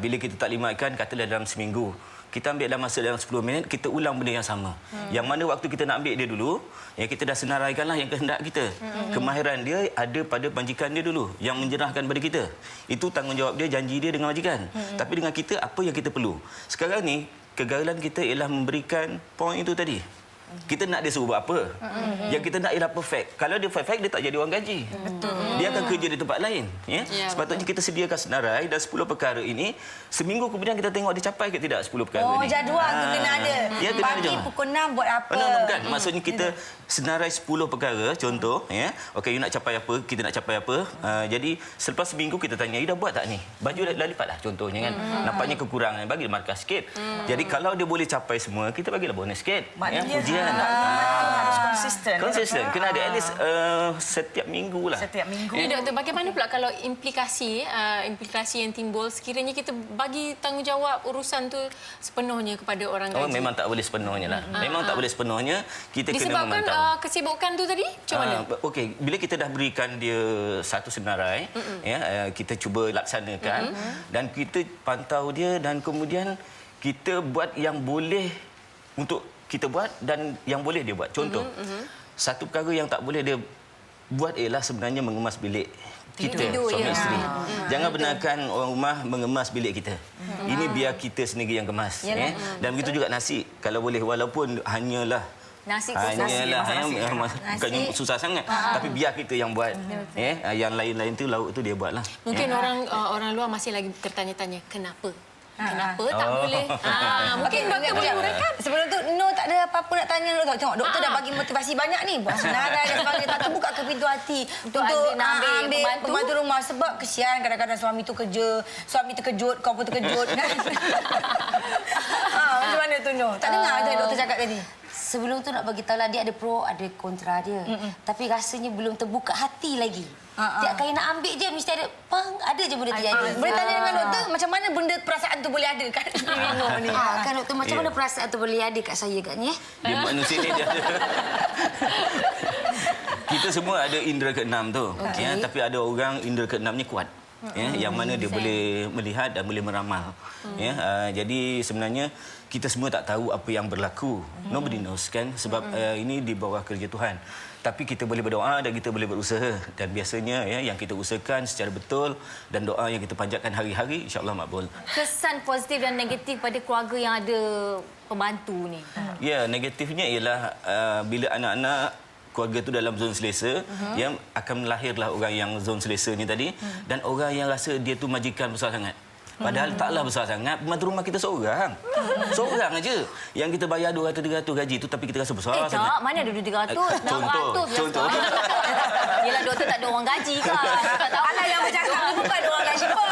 Bila kita taklimatkan, katalah dalam seminggu, kita ambil dalam masa dalam 10 minit, kita ulang benda yang sama. Yang mana waktu kita nak ambil dia dulu, kita dah senaraikanlah yang kehendak kita. Kemahiran dia ada pada majikan dia dulu, yang menjerahkan pada kita. Itu tanggungjawab dia, janji dia dengan majikan. Tapi dengan kita, apa yang kita perlu. Sekarang ni, kegagalan kita ialah memberikan poin itu tadi. Kita nak dia suruh buat apa. Yang kita nak ialah perfect. Kalau dia perfect, dia tak jadi orang gaji. Dia akan kerja di tempat lain. Sepatutnya kita sediakan senarai dan 10 perkara ini, seminggu kemudian kita tengok dia capai ke tidak 10 perkara ini. Jadual tu kena ada. Pagi pukul 6 buat apa. Bukan. Maksudnya kita senarai 10 perkara, contoh. Okey, you nak capai apa, kita nak capai apa. Jadi, selepas seminggu kita tanya, you dah buat tak ni? Baju dah lipat lah contohnya kan. Nampaknya kekurangan, bagi dia markah sikit. Jadi, kalau dia boleh capai semua, kita bagilah bonus sikit. Pujian. Harus konsisten. Konsisten. Kena ada at least setiap minggu lah. Setiap minggu. Ini doktor, bagaimana pula kalau implikasi yang timbul sekiranya kita bagi tanggungjawab urusan tu sepenuhnya kepada orang gaji? Memang tak boleh sepenuhnya lah. Memang tak boleh sepenuhnya. Kita kena memantau. Disebabkan kesibukan tu tadi? Macam mana? Okey, bila kita dah berikan dia satu senarai, kita cuba laksanakan dan kita pantau dia dan kemudian kita buat yang boleh untuk kita buat dan yang boleh dia buat. Contoh, satu perkara yang tak boleh dia buat ialah sebenarnya mengemas bilik kita, suami isteri. Jangan benarkan orang rumah mengemas bilik kita. Ini biar kita sendiri yang kemas. Dan begitu juga nasi. Kalau boleh, walaupun hanyalah bukannya susah sangat, tapi biar kita yang buat. Yang lain-lain tu lauk tu dia buatlah. Mungkin orang luar masih lagi tertanya-tanya kenapa? Kenapa tak boleh? Mungkin doktor boleh uraikan. Sebelum tu, No tak ada apa-apa nak tanya doktor. Tengok, doktor dah bagi motivasi banyak ni. Buat senarai dan sebagainya. Tak terbuka ke pintu hati untuk ambil pembantu rumah. Sebab kesian kadang-kadang suami tu kerja. Suami terkejut, kau pun terkejut. Macam mana tu, No? Tak dengar je doktor cakap tadi? Sebelum tu nak bagi tahu lah, dia ada pro, ada kontra dia. Tapi rasanya belum terbuka hati lagi. Tiap kali nak ambil je, mesti ada ada je benda terjadi. Boleh tanya dengan doktor, macam mana benda perasaan tu boleh ada kat Rino ni? Kan doktor, macam mana perasaan tu boleh ada kat saya kat ni? Dia manusia ni dia ada. Kita semua ada indera keenam tu. Tapi ada orang indera keenamnya kuat. Yang mana dia boleh melihat dan boleh meramal. Jadi sebenarnya kita semua tak tahu apa yang berlaku. Nobody knows kan, sebab ini di bawah kerja Tuhan. Tapi kita boleh berdoa dan kita boleh berusaha. Dan biasanya yang kita usahakan secara betul dan doa yang kita panjatkan hari-hari, insya-Allah makbul. Kesan positif dan negatif pada keluarga yang ada pembantu ni. Ya, negatifnya ialah bila anak-anak keluarga tu dalam zon selesa, yang akan melahirlah orang yang zon selesa ni tadi, dan orang yang rasa dia tu majikan besar sangat. Padahal taklah besar sangat, pembantu rumah kita seorang. Seorang aja. Yang kita bayar 200-300 gaji tu, tapi kita rasa besar sangat. Tak, mana ada 300? 600. Contoh. Yelah, doktor tak ada orang gaji kan? Alah yang bercakap ni bukan ada orang gaji pun.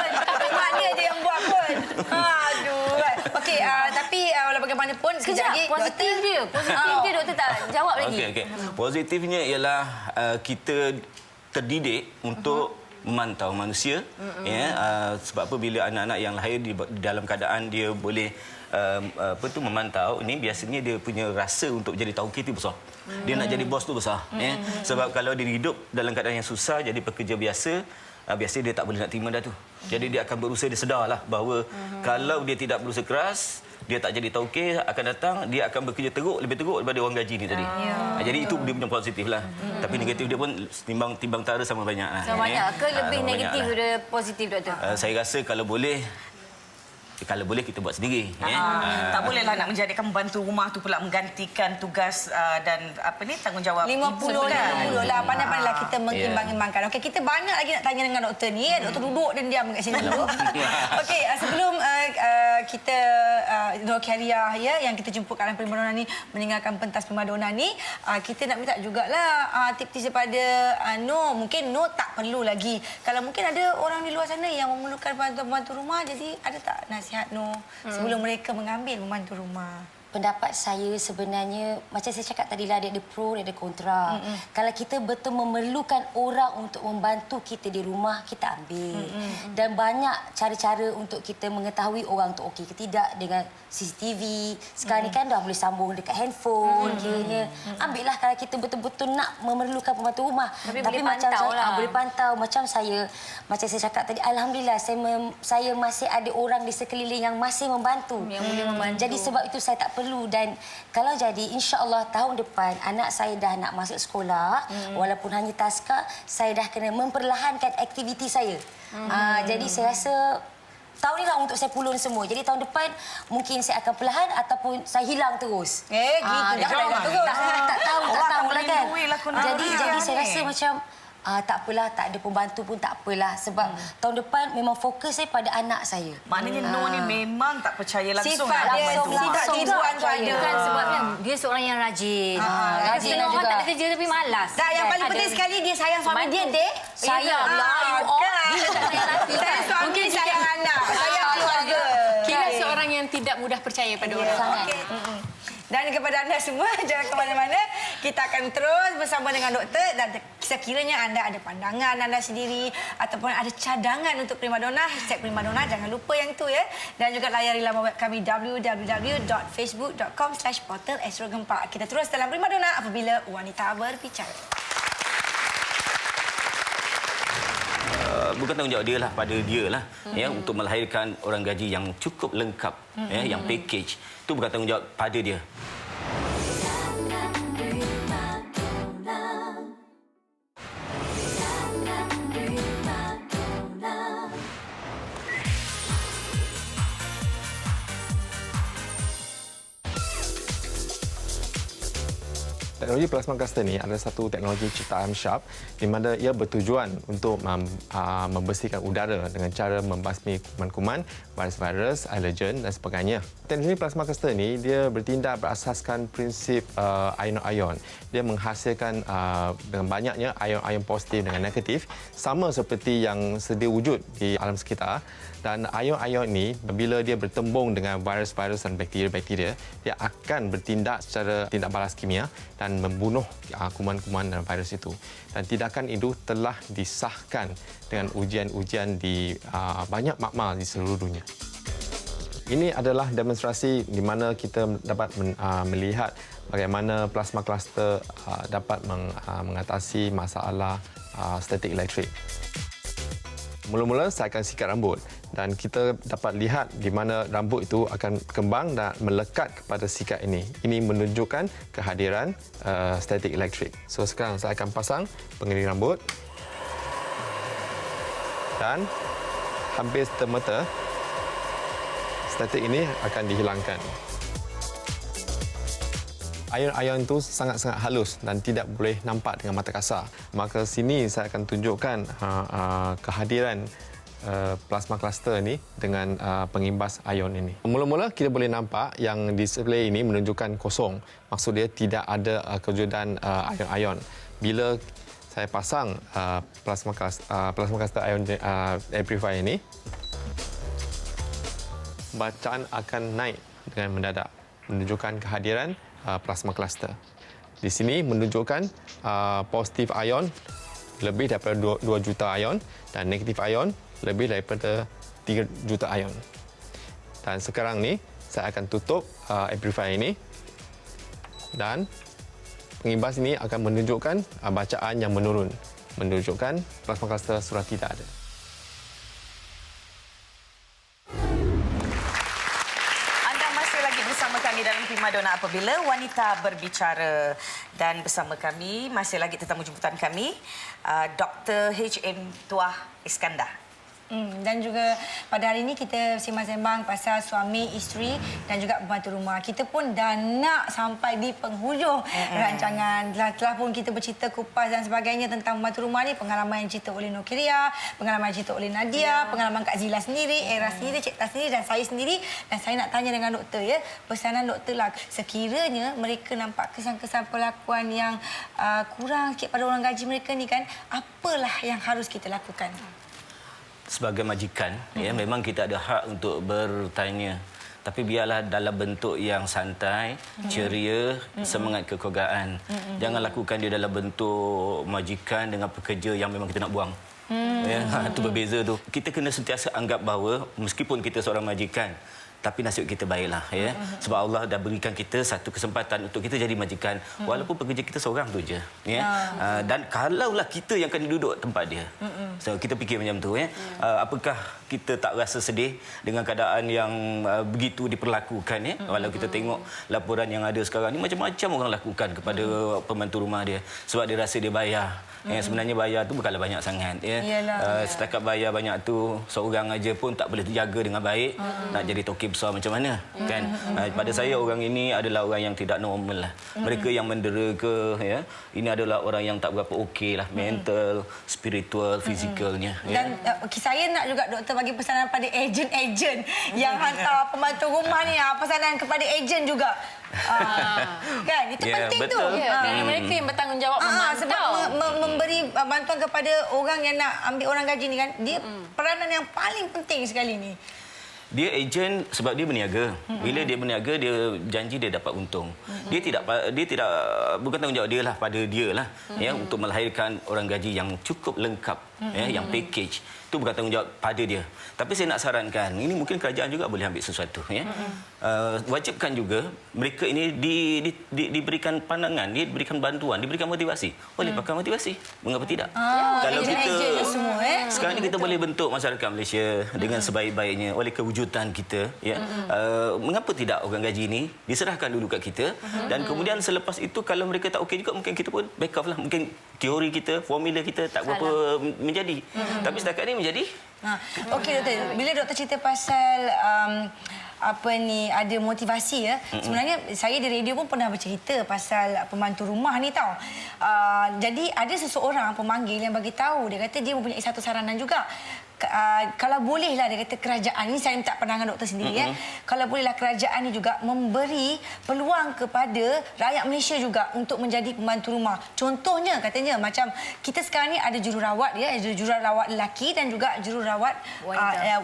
Mak dia je yang buat pun. Aduh. Okey, tapi walau bagaimanapun, sekejap lagi positif dia. Positif dia doktor tak jawab lagi. Okey. Positifnya ialah kita terdidik untuk memantau manusia, sebab apa bila anak-anak yang lahir di dalam keadaan dia boleh memantau, ini biasanya dia punya rasa untuk jadi tauqir itu besar. Dia nak jadi bos tu besar. Sebab kalau dia hidup dalam keadaan yang susah, jadi pekerja biasa, biasanya dia tak boleh nak terima dah tu. Jadi dia akan berusaha, dia sedarlah bahawa kalau dia tidak berusaha keras, dia tak jadi taukeh, akan datang, dia akan bekerja teruk, lebih teruk daripada orang gaji ni tadi. Jadi itu dia punya positif lah. Tapi negatif dia pun timbang tara sama banyak lah. Sama banyak ke lebih sama negatif banyak lah. daripada positif, Doktor? Saya rasa kalau boleh kita buat sendiri. Tak bolehlah nak menjadikan membantu rumah tu pula menggantikan tugas dan tanggungjawab 50 lah. Pandai-pandailah kita mengimbang-imbangkan. Okey, kita banyak lagi nak tanya dengan doktor ni. Doktor duduk dan diam kat sini dulu. Okey, sebelum kita Nur Khairia yang kita jemput kat dalam Primadona ni meninggalkan pentas Primadona ni, kita nak minta jugalah tips-tips daripada Nur. Mungkin Nur tak perlu lagi. Kalau mungkin ada orang di luar sana yang memerlukan bantuan-bantu rumah, jadi ada tak nasihat Nur sebelum mereka mengambil membantu rumah? Pendapat saya sebenarnya, macam saya cakap tadi lah, dia ada pro, dia ada kontra. Kalau kita betul memerlukan orang untuk membantu kita di rumah, kita ambil. Dan banyak cara-cara untuk kita mengetahui orang tu okey ke tidak dengan CCTV. Sekarang ni kan dah boleh sambung dekat handphone. Ambillah kalau kita betul-betul nak memerlukan pembantu rumah. Tapi macam pantau lah. boleh pantau. Macam saya cakap tadi, alhamdulillah saya masih ada orang di sekeliling yang masih membantu. Yang boleh membantu. Jadi sebab itu saya tak perlu. Dan kalau jadi, insya-Allah tahun depan anak saya dah nak masuk sekolah, walaupun hanya taska, saya dah kena memperlahankan aktiviti saya. Jadi saya rasa tahun ni lah untuk saya pulun semua. Jadi tahun depan mungkin saya akan perlahan ataupun saya hilang terus. Gitu. Tak tahu lah kan. Jadi ni. saya rasa macam tak apalah, tak ada pembantu pun tak apalah. Sebab tahun depan memang fokus saya pada anak saya. Maknanya Nur ni memang tak percaya langsung Sifat dia, sifat tipuan tu ada. Bukan sebabnya dia seorang yang rajin. Rajin Setengah orang juga. tak ada kerja tapi malas. Tak, yang paling penting sekali dia sayang suami dia, Dek. Sayang lah, you all. Dia tak sayang laki. Sayang suami, sayang anak, sayang keluarga. Kira seorang yang tidak mudah percaya pada orang. Sangat. Dan kepada anda semua, jangan ke mana-mana. Kita akan terus bersama dengan doktor. Dan sekiranya anda ada pandangan anda sendiri ataupun ada cadangan untuk Primadona, hashtag Primadona, jangan lupa yang itu ya. Dan juga layari laman web kami www.facebook.com/portal@astro24. Kita terus dalam Primadona apabila wanita berbicara. Bukan tanggungjawab dia lah, pada dia lah untuk melahirkan orang gaji yang cukup lengkap, yang package. Itu bukan tanggungjawab pada dia. Teknologi plasma cluster ni adalah satu teknologi ciptaan Sharp di mana ia bertujuan untuk membersihkan udara dengan cara membasmi kuman-kuman, virus-virus, allergen dan sebagainya. Teknologi plasma cluster ni dia bertindak berasaskan prinsip ion-ion. Dia menghasilkan dengan banyaknya ion-ion positif dengan negatif sama seperti yang sedia wujud di alam sekitar. Dan ion-ion ini, bila dia bertembung dengan virus-virus dan bakteria-bakteria, dia akan bertindak secara tindak balas kimia dan membunuh kuman-kuman dan virus itu. Dan tindakan itu telah disahkan dengan ujian-ujian di banyak makmal di seluruh dunia. Ini adalah demonstrasi di mana kita dapat melihat bagaimana plasma cluster dapat mengatasi masalah statik elektrik. Mula-mula saya akan sikat rambut dan kita dapat lihat di mana rambut itu akan kembang dan melekat kepada sikat ini. Ini menunjukkan kehadiran statik elektrik. So sekarang saya akan pasang pengiring rambut dan hampir serta-merta statik ini akan dihilangkan. Ion-ion itu sangat-sangat halus dan tidak boleh nampak dengan mata kasar. Maka sini saya akan tunjukkan kehadiran plasma cluster ini dengan pengimbas ion ini. Mula-mula kita boleh nampak yang display ini menunjukkan kosong. Maksud dia tidak ada kewujudan ion-ion. Bila saya pasang plasma cluster ion amplifier ini, bacaan akan naik dengan mendadak, menunjukkan kehadiran plasma cluster. Di sini menunjukkan positif ion lebih daripada 2 juta ion dan negatif ion lebih daripada 3 juta ion. Dan sekarang ni saya akan tutup amplifier ini dan pengimbas ini akan menunjukkan bacaan yang menurun, menunjukkan plasma cluster sudah tidak ada. dalam Primadona Apabila Wanita Berbicara. Dan bersama kami, masih lagi tetamu jemputan kami, Dr. H.M. Tuah Iskandar. Dan juga pada hari ini kita sembang-sembang pasal suami, isteri dan juga pembantu rumah. Kita pun dah nak sampai di penghujung rancangan. Telah pun kita bercerita kupas dan sebagainya tentang pembantu rumah ni. Pengalaman yang cerita oleh Nokiria, pengalaman yang cerita oleh Nadia, pengalaman Kak Zila sendiri, Era sendiri, Cik Tas sendiri dan saya sendiri. Dan saya nak tanya dengan doktor ya. Pesanan doktor lah. Sekiranya mereka nampak kesan-kesan perlakuan yang kurang sikit pada orang gaji mereka ni kan, apalah yang harus kita lakukan? Sebagai majikan, ya, memang kita ada hak untuk bertanya. Tapi biarlah dalam bentuk yang santai, ceria, semangat kekeluargaan. Jangan lakukan dia dalam bentuk majikan dengan pekerja yang memang kita nak buang. Ya, itu berbeza tu. Kita kena sentiasa anggap bahawa meskipun kita seorang majikan, tapi nasib kita baiklah, ya. Sebab Allah dah berikan kita satu kesempatan untuk kita jadi majikan, walaupun pekerja kita seorang tu je, ya. Dan kalaulah kita yang akan duduk tempat dia, so kita fikir macam tu, ya. Apakah kita tak rasa sedih dengan keadaan yang begitu diperlakukan, ya? Walau kita tengok laporan yang ada sekarang ni macam-macam orang lakukan kepada pembantu rumah dia, sebab dia rasa dia bayar. Sebenarnya bayar tu bukanlah banyak sangat, ya. Setakat bayar banyak tu, seorang aja pun tak boleh terjaga dengan baik, nak jadi toki besar macam mana, kan? Pada saya orang ini adalah orang yang tidak normal lah. Mereka yang mendera ke, ya, ini adalah orang yang tak berapa okey lah, mental, spiritual, fizikalnya. Dan saya nak juga doktor bagi pesanan pada ejen-ejen yang hantar pembantu rumah ni, pesanan kepada ejen juga. Kan itu penting betul. tu. Kerana mereka yang bertanggungjawab memantau. Sebab memberi bantuan kepada orang yang nak ambil orang gaji ni kan, dia peranan yang paling penting sekali ni. Dia ejen sebab dia berniaga. Bila dia berniaga, dia janji dia dapat untung. Dia tidak bukan tanggungjawab dia lah, pada dia lah, ya, untuk melahirkan orang gaji yang cukup lengkap, ya, yang package. Itu bukan tanggungjawab pada dia. Tapi saya nak sarankan, ini mungkin kerajaan juga boleh ambil sesuatu, ya. Wajibkan juga mereka ini diberikan pandangan, diberikan bantuan, diberikan motivasi. Boleh pakai motivasi. Mengapa tidak? Kalau kita semua, sekarang ni kita boleh bentuk masyarakat Malaysia dengan sebaik-baiknya oleh kewujudan kita, ya. Mengapa tidak orang gaji ini diserahkan dulu kat kita, dan kemudian selepas itu kalau mereka tak okey juga, mungkin kita pun back off lah. Mungkin teori kita, formula kita tak berapa menjadi. Tapi setakat ni menjadi. Okey doktor, bila doktor cerita pasal ada motivasi ya. Sebenarnya saya di radio pun pernah bercerita pasal pembantu rumah ni tau. Jadi ada seseorang pemanggil yang bagi tahu, dia kata dia mempunyai satu saranan juga. Kalau bolehlah, dia kata kerajaan ni, saya minta pandangan doktor sendiri ya. Kalau bolehlah kerajaan ni juga memberi peluang kepada rakyat Malaysia juga untuk menjadi pembantu rumah. Contohnya katanya macam kita sekarang ni ada jururawat ya, ada jururawat lelaki dan juga jururawat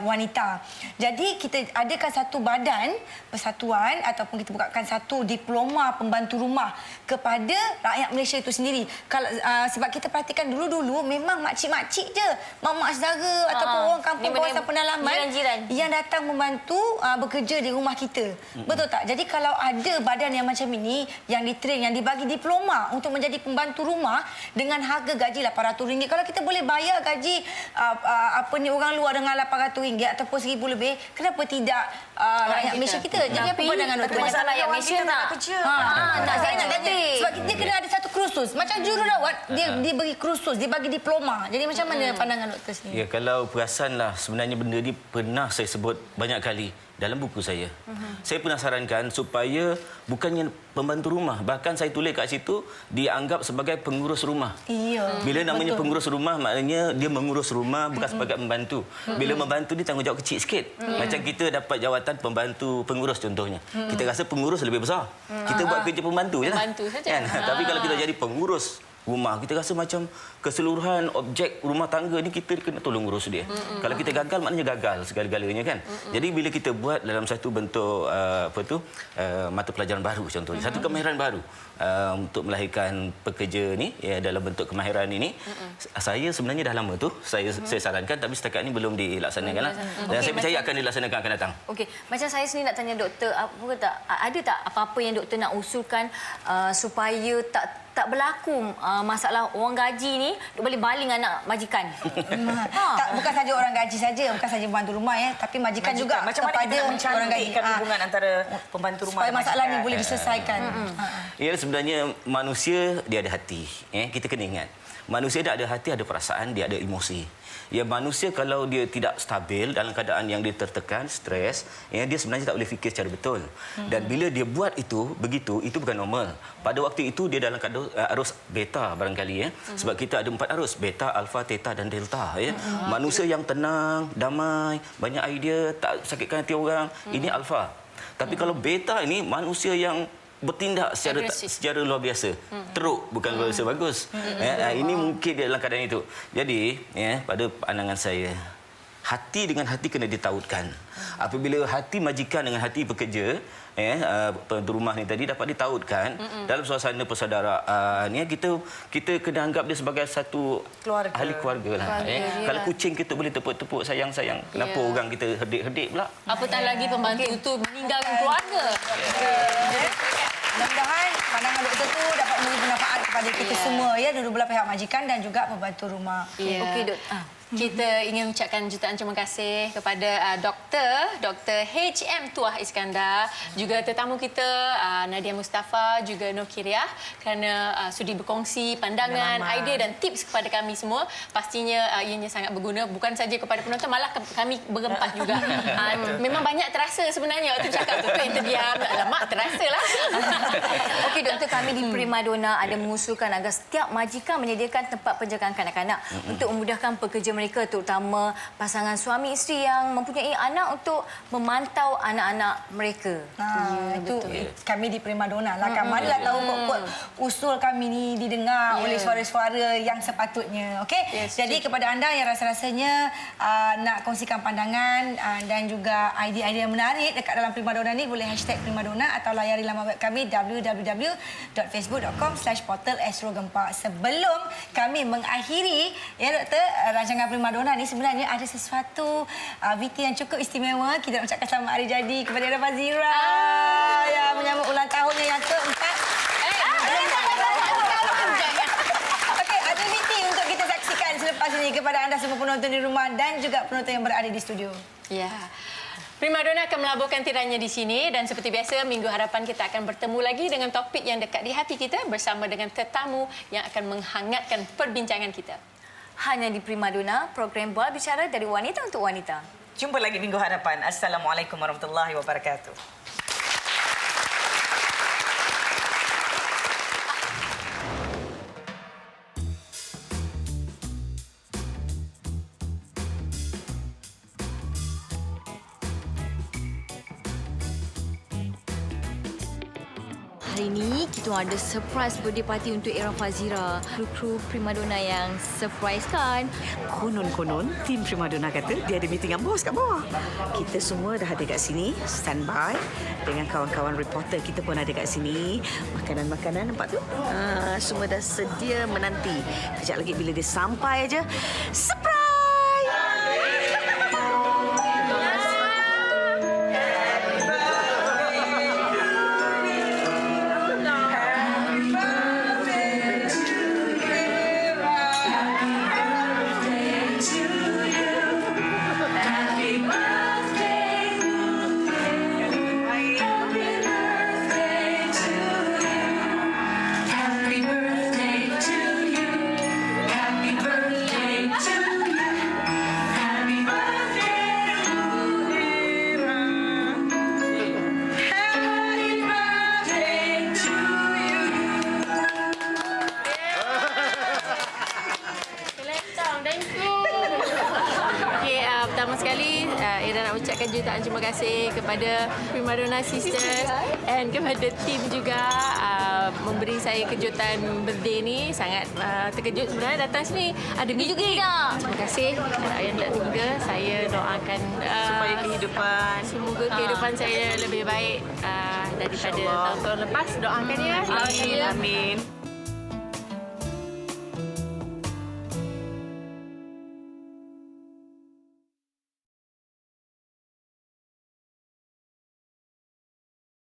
wanita. Jadi kita adakan satu badan persatuan ataupun kita bukakan satu diploma pembantu rumah kepada rakyat Malaysia itu sendiri. Kalau sebab kita perhatikan dulu-dulu memang makcik-makcik je, mak-mak saudara ataupun orang kampung kawasan pendalaman yang datang membantu bekerja di rumah kita. Betul tak? Jadi kalau ada badan yang macam ini yang ditrain, yang dibagi diploma untuk menjadi pembantu rumah dengan harga gaji RM800, kalau kita boleh bayar gaji orang luar dengan RM800 ataupun RM1,000 lebih, kenapa tidak rakyat Malaysia kita? Jadi apa pandangan doktor? Masalah rakyat Malaysia nak kerja. Saya nak tanya. Sebab dia kena ada satu kursus. Macam jururawat, dia diberi kursus, dia bagi diploma. Jadi macam mana pandangan doktor sendiri? Ya, kalau perasanlah sebenarnya benda ni pernah saya sebut banyak kali dalam buku saya. Saya pernah sarankan supaya bukannya pembantu rumah, bahkan saya tulis kat situ dianggap sebagai pengurus rumah. Iya. Bila namanya pengurus rumah, maknanya dia mengurus rumah bukan sebagai membantu. Bila membantu ni tanggungjawab kecil sikit. Macam kita dapat jawatan pembantu pengurus contohnya. Kita rasa pengurus lebih besar. Kita buat kerja pembantu je lah. Pembantu saja. Kan? Tapi kalau kita jadi pengurus rumah, kita rasa macam keseluruhan objek rumah tangga ni kita kena tolong urus dia. Kalau kita gagal, maknanya gagal segala-galanya kan. Jadi bila kita buat dalam satu bentuk mata pelajaran baru contohnya, satu kemahiran baru untuk melahirkan pekerja ni ya, dalam bentuk kemahiran ini, saya sebenarnya dah lama tu saya sarankan, tapi setakat ni belum dilaksanakan lah. Dan saya percaya akan dilaksanakan akan datang. Okey, macam saya sendiri nak tanya doktor, ada tak apa-apa yang doktor nak usulkan supaya tak tak berlaku masalah orang gaji ni duk baling-baling anak majikan. Tak, bukan saja orang gaji saja, bukan saja pembantu rumah ya, tapi majikan juga Macam mana kepada kita nak orang gaji. mencantikkan hubungan antara pembantu rumah Supaya dan masalah ni majikan? boleh diselesaikan. Ya, sebenarnya manusia dia ada hati. Kita kena ingat. Manusia dia ada hati, ada perasaan, dia ada emosi. Ya, manusia kalau dia tidak stabil dalam keadaan yang dia tertekan, stres, dia sebenarnya tak boleh fikir secara betul. Dan bila dia buat itu, begitu, itu bukan normal. Pada waktu itu dia dalam keadaan arus beta barangkali ya. Sebab kita ada 4 arus, beta, alfa, theta dan delta ya. Manusia yang tenang, damai, banyak idea, tak sakitkan hati orang, ini alfa. Tapi kalau beta ini manusia yang bertindak secara luar biasa. Teruk, bukan luar biasa bagus. Ini mungkin dia dalam keadaan itu. Jadi, pada pandangan saya, hati dengan hati kena ditautkan. Apabila hati majikan dengan hati pekerja, pembantu rumah ni tadi dapat ditautkan dalam suasana persaudaraan, kita kena anggap dia sebagai satu keluarga. Ahli keluarga lah. Kalau kucing kita boleh tepuk-tepuk sayang-sayang, kenapa orang kita herdik-herdik pula? Apatah lagi pembantu itu meninggalkan keluarga. Mudah-mudahan pandangan doktor tu dapat memberi manfaat kepada kita semua ya, dua belah pihak majikan dan juga pembantu rumah. Okey, Dok. Kita ingin mengucapkan jutaan terima kasih kepada Dr. H.M. Tuah Iskandar, juga tetamu kita Nadia Mustafa, juga Nur Kiriah, kerana sudi berkongsi pandangan, idea dan tips kepada kami semua. Pastinya ianya sangat berguna bukan saja kepada penonton, malah kami berempat juga. Memang banyak terasa sebenarnya waktu cakap tu yang terdiam. Alamak, terasalah. Okey, Doktor, kami di Primadona ada mengusulkan agar setiap majikan menyediakan tempat penjagaan kanak-kanak untuk memudahkan pekerja mereka, terutama pasangan suami isteri yang mempunyai anak, untuk memantau anak-anak mereka. Itu kami di Primadona lah. Marilah tahu pokok usul kami ni didengar oleh suara-suara yang sepatutnya. Okey. Jadi kepada anda yang rasa-rasanya nak kongsikan pandangan dan juga idea-idea yang menarik dekat dalam Primadona ni, boleh hashtag Primadona atau layari laman web kami www.facebook.com/portal Astro Gempa. Sebelum kami mengakhiri ya Doktor, rancangan Primadona ni sebenarnya ada sesuatu VT yang cukup istimewa. Kita nak ucapkan selamat hari jadi kepada Era Fazira yang menyambut ulang tahunnya yang keempat. Okey, ada VT untuk kita saksikan selepas ini kepada anda semua penonton di rumah dan juga penonton yang berada di studio. Ya. Primadona akan melaburkan tirainya di sini, dan seperti biasa minggu hadapan kita akan bertemu lagi dengan topik yang dekat di hati kita bersama dengan tetamu yang akan menghangatkan perbincangan kita. Hanya di Primadona, program Bola Bicara dari wanita untuk wanita. Jumpa lagi minggu hadapan. Assalamualaikum warahmatullahi wabarakatuh. Hari ini kita ada surprise birthday party untuk Era Fazira. Kru Primadona yang surprise kan? Konon-konon, tim Primadona kata dia ada meeting dengan bos kat bawah. Kita semua dah ada kat sini, standby. Dengan kawan-kawan reporter kita pun ada kat sini. Makanan-makanan nampak tu? Semua dah sedia menanti. Kejap lagi bila dia sampai aja, surprise! Pertama sekali, Ira nak ucapkan jutaan terima kasih kepada Primadona Sisters dan kepada tim juga memberi saya kejutan birthday ni. Sangat terkejut sebenarnya datang sini. Ada meeting. Terima kasih yang tak terduga. Saya doakan supaya semoga kehidupan saya lebih baik daripada tahun-tahun lepas. Doakan ya. Amin. Amin.